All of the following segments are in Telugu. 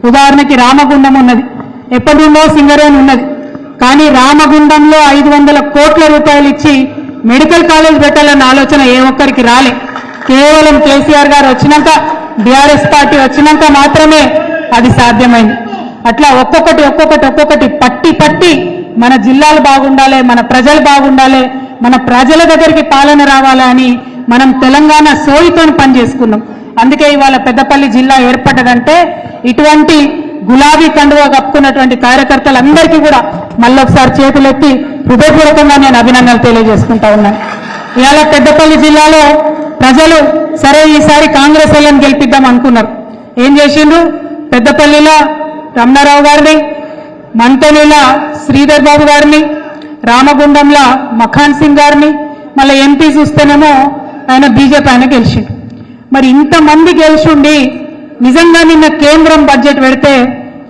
ఉదాహరణకి రామగుండం ఉన్నది, ఎప్పటిలో సింగరేణి ఉన్నది. కానీ రామగుండంలో 500 కోట్ల రూపాయలు ఇచ్చి మెడికల్ కాలేజ్ పెట్టాలన్న ఆలోచన ఏ ఒక్కరికి రాలే. కేవలం కేసీఆర్ గారు వచ్చినాక, బీఆర్ఎస్ పార్టీ వచ్చినాక మాత్రమే అది సాధ్యమైంది. అట్లా ఒక్కొక్కటి పట్టి మన జిల్లాలు బాగుండాలి, మన ప్రజలు బాగుండాలి, మన ప్రజల దగ్గరికి పాలన రావాలి అని మనం తెలంగాణ సోయితో పనిచేసుకున్నాం. అందుకే ఇవాళ పెద్దపల్లి జిల్లా ఏర్పడ్డదంటే ఇటువంటి గులాబీ కండువా కప్పుకున్నటువంటి కార్యకర్తలందరికీ కూడా మళ్ళొకసారి చేతులెత్తి హృదయపూర్వకంగా నేను అభినందనలు తెలియజేసుకుంటా ఉన్నాను. ఇవాళ పెద్దపల్లి జిల్లాలో ప్రజలు సరే ఈసారి కాంగ్రెస్ వాళ్ళని గెలిపిద్దాం అనుకున్నారు. ఏం చేసిండ్రు? పెద్దపల్లిలో రమణారావు గారిని, మంతెనిలో శ్రీధర్ బాబు గారిని, రామగుండంలో మఖాన్ సింగ్ గారిని, మళ్ళీ ఎంపీ చూస్తేనేమో ఆయన బీజేపీ ఆయన గెలిచిండు. మరి ఇంతమంది గెలిచిండి నిజంగా నిన్న కేంద్రం బడ్జెట్ పెడితే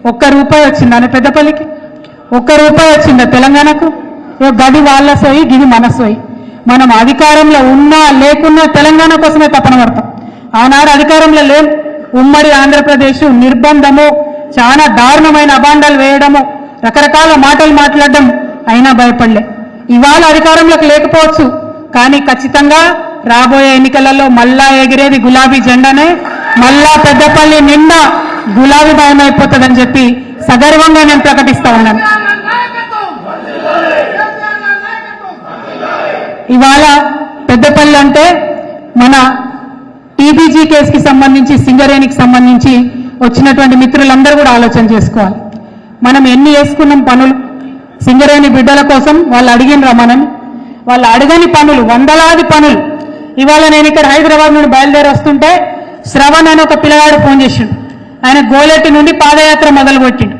₹1 వచ్చిందా పెద్దపల్లికి? ₹1 వచ్చిందా తెలంగాణకు? గది వాళ్ళ సోయి, గిది మన సోయి. మనం అధికారంలో ఉన్నా లేకున్నా తెలంగాణ కోసమే తపన పడతాం. ఆనాడు అధికారంలో లేం, ఉమ్మడి ఆంధ్రప్రదేశ్ నిర్బంధము, చాలా దారుణమైన అబాండాలు వేయడము, రకరకాల మాటలు మాట్లాడడం, అయినా భయపడలే. ఇవాళ అధికారంలోకి లేకపోవచ్చు, కానీ ఖచ్చితంగా రాబోయే ఎన్నికలలో మళ్ళా ఎగిరేది గులాబీ జెండానే, మళ్ళా పెద్దపల్లి నిండా గులాబీ భయమైపోతుందని చెప్పి సగర్వంగా నేను ప్రకటిస్తా ఉన్నాను. ఇవాళ పెద్దపల్లి అంటే మన టీబీజీ కేసుకి సంబంధించి, సింగరేణికి సంబంధించి వచ్చినటువంటి మిత్రులందరూ కూడా ఆలోచన చేసుకోవాలి. మనం ఎన్ని వేసుకున్నాం పనులు సింగరేణి బిడ్డల కోసం. వాళ్ళు అడిగినరా మనని? వాళ్ళు అడగని పనులు, వందలాది పనులు. ఇవాళ నేను ఇక్కడ హైదరాబాద్ నుండి బయలుదేరి వస్తుంటే శ్రవణ్ అని ఒక పిల్లగాడు ఫోన్ చేసిండు. ఆయన గోలెట్టి నుండి పాదయాత్ర మొదలుపెట్టిండు.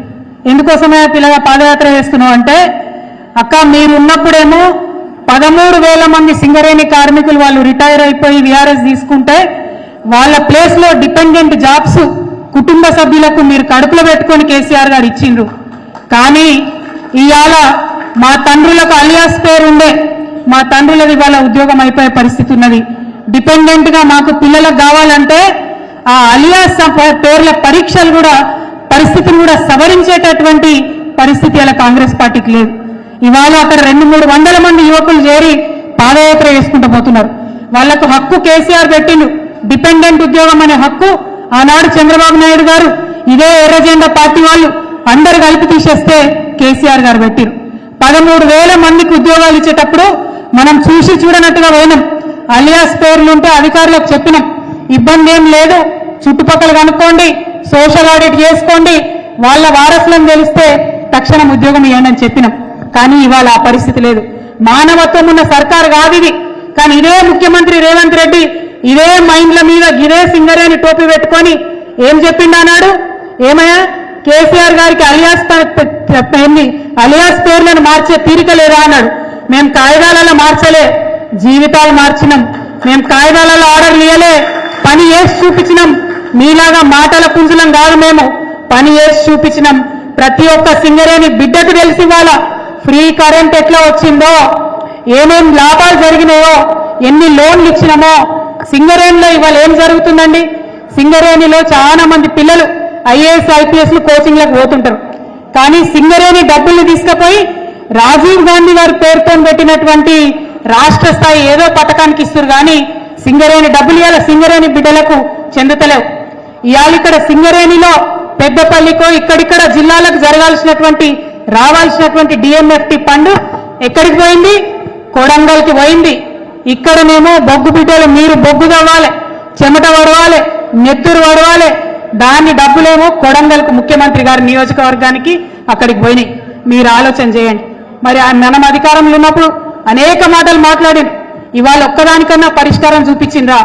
ఎందుకోసమే పిల్లగా పాదయాత్ర చేస్తున్నావు అంటే, అక్క మీరు ఉన్నప్పుడేమో 13,000 మంది సింగరేణి కార్మికులు వాళ్ళు రిటైర్ అయిపోయి వీఆర్ఎస్ తీసుకుంటే వాళ్ళ ప్లేస్లో డిపెండెంట్ జాబ్స్ కుటుంబ సభ్యులకు మీరు కడుపులో పెట్టుకొని కేసీఆర్ గారు ఇచ్చిండ్రు. కానీ ఇవాళ మా తండ్రులకు అలియాస్ పేరు ఉండే, మా తండ్రులది ఇవాళ ఉద్యోగం అయిపోయే పరిస్థితి ఉన్నది. డిపెండెంట్ గా మాకు పిల్లలకు కావాలంటే ఆ అలియాస్ పేర్ల పరీక్షలు కూడా, పరిస్థితిని కూడా సవరించేటటువంటి పరిస్థితి ఇలా కాంగ్రెస్ పార్టీకి లేదు. ఇవాళ అక్కడ 200-300 మంది యువకులు చేరి పాదయాత్ర చేసుకుంటూ పోతున్నారు. వాళ్లకు హక్కు కేసీఆర్ పెట్టిండు, డిపెండెంట్ ఉద్యోగం అనే హక్కు. ఆనాడు చంద్రబాబు నాయుడు గారు ఇదే ఎర్రజెండా పార్టీ వాళ్ళు అందరు కలిపి తీసేస్తే కేసీఆర్ గారు పెట్టిరు. 13,000 మందికి ఉద్యోగాలు ఇచ్చేటప్పుడు మనం చూసి చూడనట్టుగా పోయినాం. అలియాస్ పేర్లుంటే అధికారులకు చెప్పినాం, ఇబ్బంది ఏం లేదు, చుట్టుపక్కల కనుక్కోండి, సోషల్ ఆడిట్ చేసుకోండి, వాళ్ళ వారసులను తెలిస్తే తక్షణం ఉద్యోగం ఇవ్వండి అని చెప్పినాం. కానీ ఇవాళ ఆ పరిస్థితి లేదు. మానవత్వం ఉన్న సర్కారు కాదు ఇది. కానీ ఇదే ముఖ్యమంత్రి రేవంత్ రెడ్డి ఇదే మైండ్ల మీద ఇదే సింగరేణి టోపీ పెట్టుకొని ఏం చెప్పిండు అన్నాడు? ఏమయ్యా, కేసీఆర్ గారికి అలియాస్ పేర్లను మార్చే తీరిక లేదా అన్నాడు. మేము కాయిదాలలో మార్చలే, జీవితాలు మార్చినాం. మేము కాయిదాలలో ఆర్డర్లు ఇయ్యలే, పని చేసి చూపించినాం. మీలాగా మాటల పుంజులం కాదు, మేము పని చేసి చూపించినాం. ప్రతి ఒక్క సింగరేణి బిడ్డకు తెలిసి ఇవాళ ఫ్రీ కరెంట్ ఎట్లా వచ్చిందో, ఏమేం లాభాలు జరిగినాయో, ఎన్ని లోన్లు ఇచ్చినామో. సింగరేణిలో ఇవాళ ఏం జరుగుతుందండి? సింగరేణిలో చాలా మంది పిల్లలు ఐఏఎస్ ఐపీఎస్లు కోచింగ్లకు పోతుంటారు. కానీ సింగరేణి డబ్బుల్ని తీసుకుపోయి రాజీవ్ గాంధీ గారి పేరుతో పెట్టినటువంటి రాష్ట్ర స్థాయి ఏదో పథకానికి ఇస్తారు. కానీ సింగరేణి డబ్బులు ఇవాళ సింగరేణి బిడ్డలకు చెందుతలేవు. ఇవాళ ఇక్కడ సింగరేణిలో పెద్దపల్లికో ఇక్కడిక్కడ జిల్లాలకు జరగాల్సినటువంటి రావాల్సినటువంటి డిఎంఎఫ్టి ఫండ్ ఎక్కడికి పోయింది? కొడంగల్కి పోయింది. ఇక్కడనేమో బొగ్గు బిడ్డలు మీరు బొగ్గు తవ్వాలి, చెమట వడవాలి, నెత్తురు వడవాలి, దాని డబ్బులేమో కొడంగల్కు ముఖ్యమంత్రి గారి నియోజకవర్గానికి అక్కడికి పోయినాయి. మీరు ఆలోచన చేయండి. మరి మనం అధికారంలో ఉన్నప్పుడు అనేక మాటలు మాట్లాడింది, ఇవాళ ఒక్కదానికన్నా పరిష్కారం చూపించిండ్రా?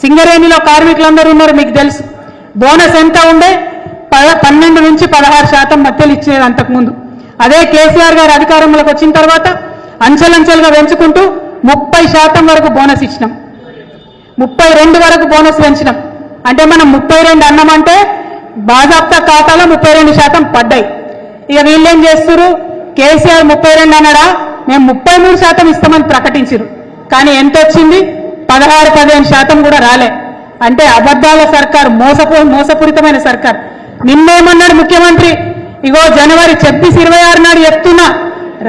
సింగరేణిలో కార్మికులందరూ ఉన్నారు, మీకు తెలుసు. బోనస్ ఎంత ఉండే? 12 నుంచి 16% మధ్యలో ఇచ్చేది అంతకుముందు. అదే కేసీఆర్ గారు అధికారంలోకి వచ్చిన తర్వాత అంచెలంచెలుగా పెంచుకుంటూ 30% వరకు బోనస్ ఇచ్చినాం, 32 వరకు బోనస్ పెంచినాం. అంటే మనం 32 అన్నామంటే బాజాప్తా ఖాతాలో 32% పడ్డాయి. ఇక వీళ్ళేం చేస్తున్నారు? కేసీఆర్ 32 అన్నాడా, మేము 33% ఇస్తామని ప్రకటించారు. కానీ ఎంత వచ్చింది? 16-15% కూడా రాలే. అంటే అబద్ధాల సర్కార్, మోసపూరితమైన సర్కార్. నిన్నేమన్నాడు ముఖ్యమంత్రి? ఇగో జనవరి 26 నాడు చెప్తున్నా,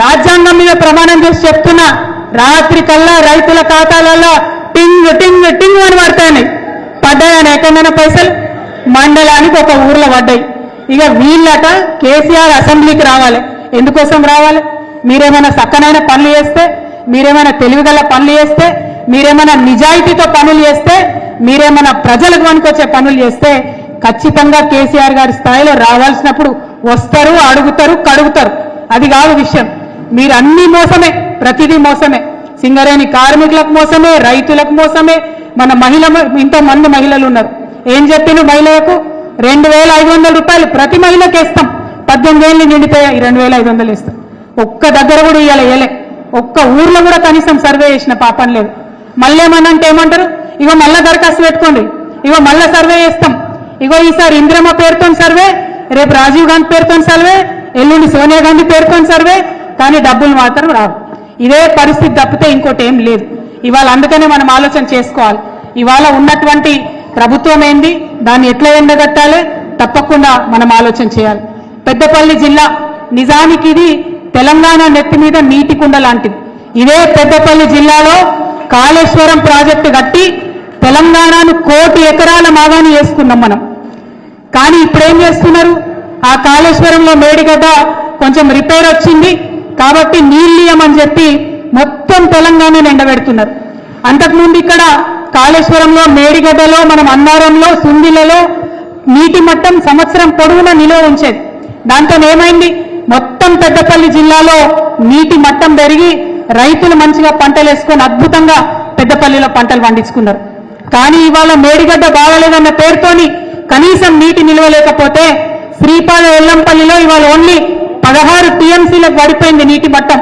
రాజ్యాంగం మీద ప్రమాణం చేసి చెప్తున్నా, రాత్రి కల్లా రైతుల ఖాతాలలో టింగ్ టింగ్ టింగ్ అని పడతాయి. పడ్డాయని ఎక్కడైనా పైసలు? మండలానికి ఒక ఊర్లో పడ్డాయి. ఇక వీళ్ళట కేసీఆర్ అసెంబ్లీకి రావాలి. ఎందుకోసం రావాలి? మీరేమైనా చక్కనైన పనులు చేస్తే, మీరేమైనా తెలివిగల పనులు చేస్తే, మీరేమైనా నిజాయితీతో పనులు చేస్తే, మీరేమైనా ప్రజలకు పనికొచ్చే పనులు చేస్తే ఖచ్చితంగా కేసీఆర్ గారి స్థాయిలో రావాల్సినప్పుడు వస్తారు, అడుగుతారు, కడుగుతారు. అది కాదు విషయం. మీరు అన్ని మోసమే, ప్రతిదీ మోసమే. సింగరేణి కార్మికులకు మోసమే, రైతులకు మోసమే. మన ఇంతో మంది మహిళలు ఉన్నారు. ఏం చెప్పిన మహిళలకు 2500 రూపాయలు ప్రతి మహిళకి ఇస్తాం. 18 ఏళ్ళు నిండితే 2500 ఇస్తాం. ఒక్క దగ్గర కూడా ఇవ్వలే. ఒక్క ఊర్లో కూడా కనీసం సర్వే చేసిన పాపం లేదు. మళ్ళీ ఏమన్నంటే ఏమంటారు? ఇగో మళ్ళా దరఖాస్తు పెట్టుకోండి, ఇగో మళ్ళా సర్వే చేస్తాం, ఇగో ఈసారి ఇందిరమ్మ పేరుతో సర్వే, రేపు రాజీవ్ గాంధీ పేరుతో సర్వే, ఎల్లుండి సోనియా గాంధీ పేరుతో సర్వే, కానీ డబ్బులు మాత్రం రావు. ఇదే పరిస్థితి తప్పితే ఇంకోటి ఏం లేదు. ఇవాళ అందుకనే మనం ఆలోచన చేసుకోవాలి. ఇవాళ ఉన్నటువంటి ప్రభుత్వం ఏంది, దాన్ని ఎట్లా ఎండగట్టాలి, తప్పకుండా మనం ఆలోచన చేయాలి. పెద్దపల్లి జిల్లా నిజానికి ఇది తెలంగాణ నెత్తి మీద నీటి కుండ లాంటిది. ఇదే పెద్దపల్లి జిల్లాలో కాళేశ్వరం ప్రాజెక్టు కట్టి తెలంగాణను 1 కోటి ఎకరాల మాగాని చేసుకున్నాం మనం. కానీ ఇప్పుడేం చేస్తున్నారు? ఆ కాళేశ్వరంలో మేడిగడ్డ కొంచెం రిపేర్ వచ్చింది కాబట్టి నీళ్ళియమని చెప్పి మొత్తం తెలంగాణను ఎండబెడుతున్నారు. అంతకుముందు ఇక్కడ కాళేశ్వరంలో, మేడిగడ్డలో, మనం అన్నారంలో, సుందిలలో నీటి మట్టం సంవత్సరం పొడవునా నిలువ ఉంచేది. దాంతో ఏమైంది? మొత్తం పెద్దపల్లి జిల్లాలో నీటి మట్టం పెరిగి రైతులు మంచిగా పంటలు వేసుకొని అద్భుతంగా పెద్దపల్లిలో పంటలు పండించుకున్నారు. కానీ ఇవాళ మేడిగడ్డ బాగలేదన్న పేరుతోని కనీసం నీటి నిల్వ లేకపోతే శ్రీపాద ఎల్లంపల్లిలో ఇవాళ ఓన్లీ 16 టీఎంసీలకు పడిపోయింది నీటి మట్టం.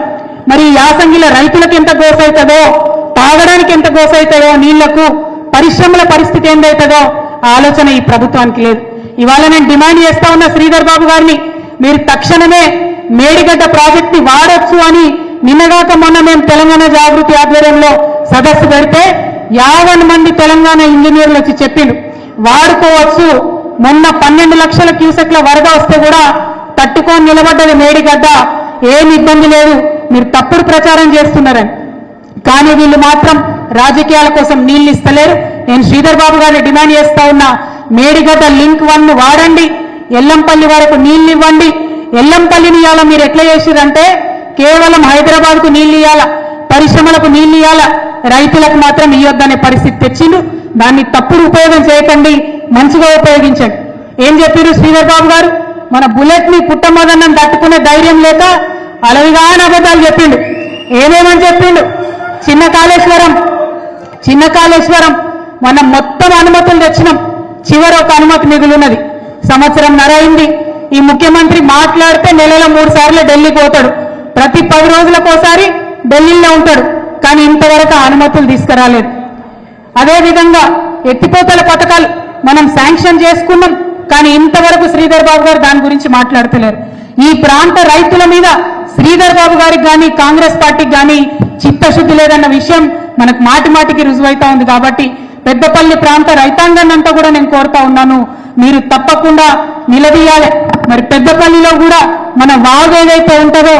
మరి యాసంగిల రైతులకు ఎంత గోసవుతుందో, తాగడానికి ఎంత గోసవుతుందో, నీళ్లకు పరిశ్రమల పరిస్థితి ఏందవుతుందో ఆలోచన ఈ ప్రభుత్వానికి లేదు. ఇవాళ నేను డిమాండ్ చేస్తా ఉన్న శ్రీధర్ బాబు గారిని, మీరు తక్షణమే మేడిగడ్డ ప్రాజెక్ట్ ని వాడొచ్చు అని నిన్నగాక మొన్న మేము తెలంగాణ జాగృతి ఆధ్వర్యంలో సదస్సు పెడితే 50 మంది తెలంగాణ ఇంజనీర్లు వచ్చి చెప్పిండు వాడుకోవచ్చు. మొన్న 12 లక్షల క్యూసెక్ల వరద వస్తే కూడా తట్టుకొని నిలబడ్డది మేడిగడ్డ, ఏమి ఇబ్బంది లేదు, మీరు తప్పుడు ప్రచారం చేస్తున్నారని. కానీ వీళ్ళు మాత్రం రాజకీయాల కోసం నీళ్లు ఇస్తలేరు. నేను శ్రీధర్ బాబు గారిని డిమాండ్ చేస్తా ఉన్నా, మేడిగడ్డ లింక్ 1 వాడండి, ఎల్లంపల్లి వరకు నీళ్లు ఇవ్వండి. ఎల్లంపల్లిని ఇవ్వాలా మీరు ఎట్లా చేసిరంటే కేవలం హైదరాబాద్కు నీళ్లు ఇవ్వాలా, పరిశ్రమలకు నీళ్లు ఇవ్వాలా, రైతులకు మాత్రం ఇవ్వద్దనే పరిస్థితి తెచ్చిండు. దాన్ని తప్పుడు ఉపయోగం చేయకండి, మంచిగా ఉపయోగించండి. ఏం చెప్పారు శ్రీధర్ బాబు గారు? మన బుల్లెట్ ని పుట్టమదన్నం తట్టుకునే ధైర్యం లేక అలవిగాని అబద్ధాలు చెప్పిండు. ఏమేమని చెప్పిండు? చిన్న కాళేశ్వరం మనం మొత్తం అనుమతులు తెచ్చినాం, చివరి ఒక అనుమతి మిగులున్నది. సంవత్సరం అయింది. ఈ ముఖ్యమంత్రి మాట్లాడితే నెలలో 3 సార్లు ఢిల్లీ పోతాడు, ప్రతి 10 రోజులకోసారి ఢిల్లీలో ఉంటాడు. కానీ ఇంతవరకు అనుమతులు తీసుకురాలేదు. అదేవిధంగా ఎత్తిపోతల పథకాలు మనం శాంక్షన్ చేసుకున్నాం, కానీ ఇంతవరకు శ్రీధర్ బాబు గారు దాని గురించి మాట్లాడతలేరు. ఈ ప్రాంత రైతుల మీద శ్రీధర్ బాబు గారికి కానీ కాంగ్రెస్ పార్టీకి కానీ చిత్తశుద్ధి లేదన్న విషయం మనకు మాటిమాటికి రుజువైతా ఉంది. కాబట్టి పెద్దపల్లి ప్రాంత రైతాంగాన్ని అంతా కూడా నేను కోరుతా ఉన్నాను, మీరు తప్పకుండా నిలదీయాలి. మరి పెద్దపల్లిలో కూడా మన వాగు ఏదైతే ఉంటుందో,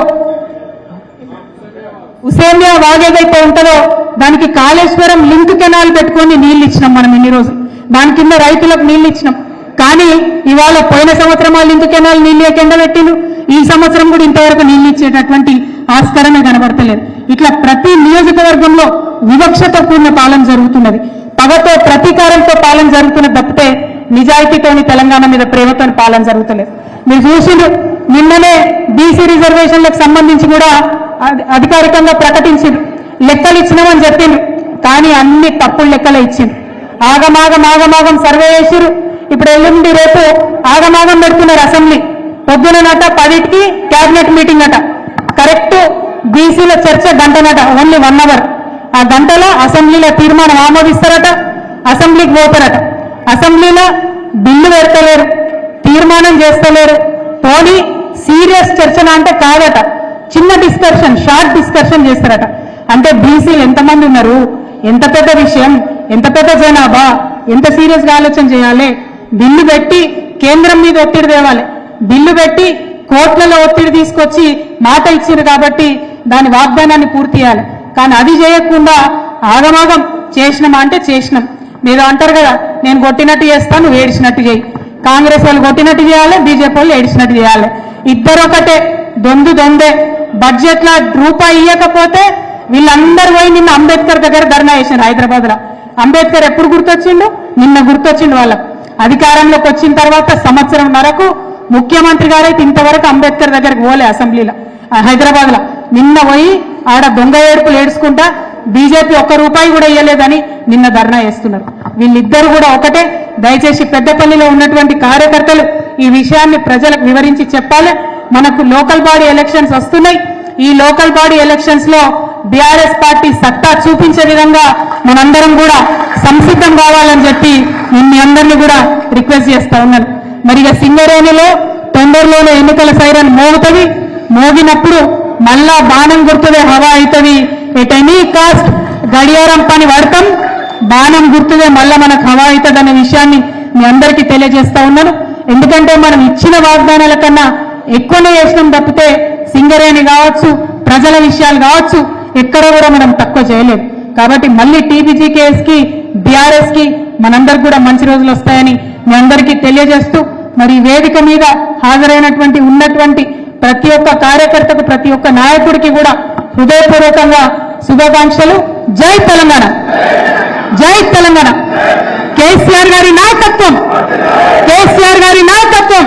హుసేన్యా వాగు ఏదైతే ఉంటుందో దానికి కాళేశ్వరం లింక్ కెనాల్ పెట్టుకొని నీళ్లు ఇచ్చినాం మనం ఇన్ని రోజులు. దాని కింద రైతులకు నీళ్లు ఇచ్చినాం. కానీ ఇవాళ పోయిన సంవత్సరం ఆ లింక్ కెనాల్ నీళ్ళు కింద పెట్టిండు, ఈ సంవత్సరం కూడా ఇంతవరకు నీళ్లు ఇచ్చేటటువంటి ఆస్కారమే కనబడతలేదు. ఇట్లా ప్రతి నియోజకవర్గంలో వివక్షతో కూడిన పాలన జరుగుతున్నది, పగతో ప్రతీకారంతో పాలన జరుగుతున్నది తప్పితే నిజాయితీతోని తెలంగాణ మీద ప్రేమతో పాలన జరుగుతలేదు. మీరు చూసిండ్రు, నిన్ననే బీసీ రిజర్వేషన్లకు సంబంధించి కూడా అధికారికంగా ప్రకటించిండ్రు, లెక్కలు ఇచ్చినామని చెప్పిండ్రు. కానీ అన్ని తప్పుడు లెక్కలే ఇచ్చిండ్రు. ఆగమాగం సర్వే చేసిరు. ఇప్పుడు ఎల్లుండి రేపు ఆగమాగం పెడుతున్నారు అసెంబ్లీ. పొద్దునట 10కి క్యాబినెట్ మీటింగ్ అట, కరెక్ట్ బీసీల చర్చ గంటనట, ఓన్లీ 1 అవర్. ఆ గంటలో అసెంబ్లీలో తీర్మానం ఆమోదిస్తారట, అసెంబ్లీకి పోతారట. అసెంబ్లీలో బిల్లు పెడతలేరు, తీర్మానం చేస్తలేరు. పోనీ సీరియస్ చర్చన అంటే కాదట, చిన్న డిస్కషన్, షార్ట్ డిస్కషన్ చేస్తారట. అంటే బీసీలు ఎంతమంది ఉన్నారు, ఎంత పెద్ద విషయం, ఎంత పెద్ద జనాభా, ఎంత సీరియస్గా ఆలోచన చేయాలి. బిల్లు పెట్టి కేంద్రం మీద ఒత్తిడి తేవాలి, బిల్లు పెట్టి కోట్లలో ఒత్తిడి తీసుకొచ్చి మాట ఇచ్చారు కాబట్టి దాని వాగ్దానాన్ని పూర్తి చేయాలి. కానీ అది చేయకుండా ఆగమాగం చేసినామా అంటే చేసినాం. మీరు అంటారు కదా, నేను కొట్టినట్టు చేస్తాను, నువ్వు ఏడిచినట్టు చేయి. కాంగ్రెస్ వాళ్ళు కొట్టినట్టు చేయాలి, బీజేపీ వాళ్ళు ఏడిచినట్టు చేయాలి. ఇద్దరు ఒకటే, దొందే. బడ్జెట్లో రూపాయి ఇవ్వకపోతే వీళ్ళందరూ పోయి నిన్న అంబేద్కర్ దగ్గర ధర్నా చేశారు హైదరాబాద్ లో. అంబేద్కర్ ఎప్పుడు గుర్తొచ్చిండు? నిన్న గుర్తొచ్చిండు వాళ్ళకు. అధికారంలోకి వచ్చిన తర్వాత సంవత్సరంన్నరకు ముఖ్యమంత్రి గారైతే ఇంతవరకు అంబేద్కర్ దగ్గరకు పోలే అసెంబ్లీలో హైదరాబాద్ లో. నిన్న పోయి ఆడ దొంగ ఏడుపులు ఏడుచుకుంటా బీజేపీ ఒక్క రూపాయి కూడా ఇవ్వలేదని నిన్న ధర్నా చేస్తున్నారు. వీళ్ళిద్దరు కూడా ఒకటే. దయచేసి పెద్దపల్లిలో ఉన్నటువంటి కార్యకర్తలు ఈ విషయాన్ని ప్రజలకు వివరించి చెప్పాలి. మనకు లోకల్ బాడీ ఎలక్షన్స్ వస్తున్నాయి. ఈ లోకల్ బాడీ ఎలక్షన్స్ లో బీఆర్ఎస్ పార్టీ సత్తా చూపించే విధంగా మనందరం కూడా సంసిద్ధం కావాలని చెప్పి నేను మీ అందరినీ కూడా రిక్వెస్ట్ చేస్తా ఉన్నాను. మరి ఇక సింగరేణిలో తొందరలోనే ఎన్నికల సైరన్ మోగుతుంది. మోగినప్పుడు మళ్ళా బాణం గుర్తుదే హవా అవుతుంది. ఎట్ ఎనీ కాస్ట్ గడియారం పని పడతాం, బాణం గుర్తుదే మళ్ళా మనకు హవా అవుతుంది అనే విషయాన్ని మీ అందరికీ తెలియజేస్తా ఉన్నాను. ఎందుకంటే మనం ఇచ్చిన వాగ్దానాల కన్నా ఎక్కువనే చేసినాం తప్పితే సింగరేణి కావచ్చు, ప్రజల విషయాలు కావచ్చు, ఎక్కడ కూడా మనం తక్కువ చేయలేదు. కాబట్టి మళ్ళీ టీబీజీకేఎస్ కి బీఆర్ఎస్ కి మనందరికి కూడా మంచి రోజులు వస్తాయని మీ అందరికీ తెలియజేస్తూ, మరి వేదిక మీద హాజరైనటువంటి ఉన్నటువంటి ప్రతి ఒక్క కార్యకర్తకు, ప్రతి ఒక్క నాయకుడికి కూడా హృదయపూర్వకంగా శుభాకాంక్షలు. జై తెలంగాణ, జై తెలంగాణ. కేసీఆర్ గారి నాయకత్వం, కేసీఆర్ గారి నాయకత్వం.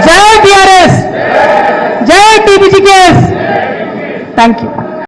జై బీఆర్ఎస్, జై టీబీజీకేఎస్. Thank you.